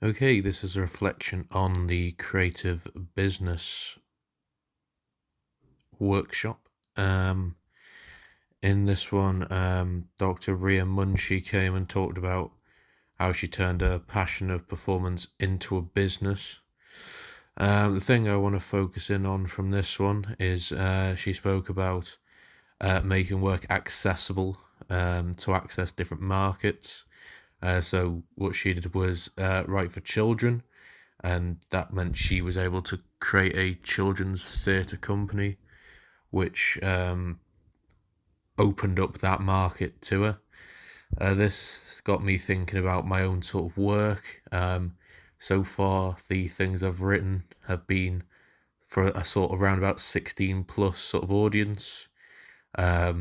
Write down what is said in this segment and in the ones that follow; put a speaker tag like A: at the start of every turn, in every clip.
A: Okay, this is a reflection on the creative business workshop. In this one, Dr. Ria Munshi came and talked about how she turned her passion of performance into a business. The thing I want to focus in on from this one is she spoke about making work accessible to access different markets. So what she did was write for children, and that meant she was able to create a children's theatre company, which opened up that market to her. This got me thinking about my own sort of work. So far, the things I've written have been for a sort of around about 16 plus sort of audience. I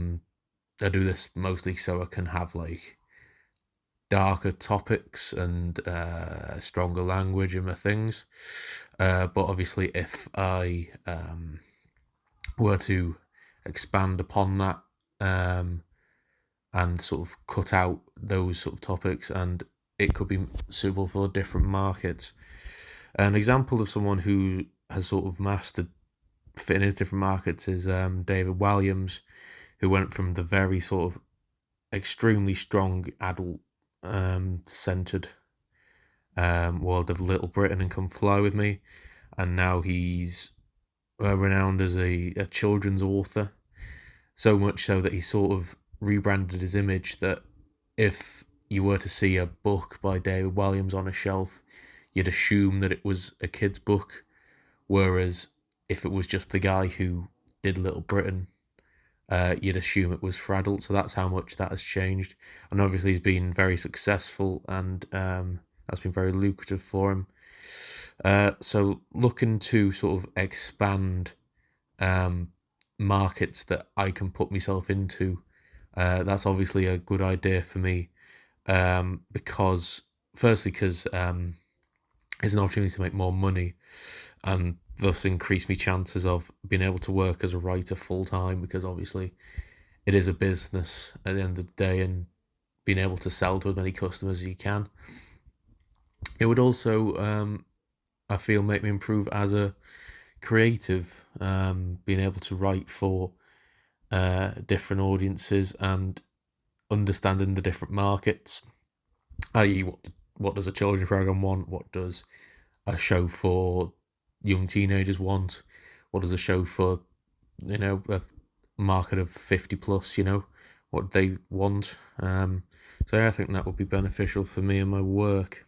A: do this mostly so I can have like darker topics and stronger language in my things. But obviously, if I were to expand upon that and sort of cut out those sort of topics, and it could be suitable for different markets. An example of someone who has sort of mastered fitting into different markets is David Walliams, who went from the very sort of extremely strong adult centered world of Little Britain and Come Fly With Me, and now he's renowned as a children's author, so much so that he sort of rebranded his image that if you were to see a book by David Walliams on a shelf, you'd assume that it was a kid's book, whereas if it was just the guy who did Little Britain, you'd assume it was for adults. So that's how much that has changed. And obviously he's been very successful, and that's been very lucrative for him. So looking to sort of expand markets that I can put myself into, that's obviously a good idea for me, because it's an opportunity to make more money and thus increase my chances of being able to work as a writer full time, because obviously it is a business at the end of the day, and being able to sell to as many customers as you can. It would also, I feel, make me improve as a creative, being able to write for different audiences and understanding the different markets, i.e. what does a children's program want, what does a show for young teenagers want, what does a show for a market of 50 plus, what they want. So yeah, I think that would be beneficial for me and my work.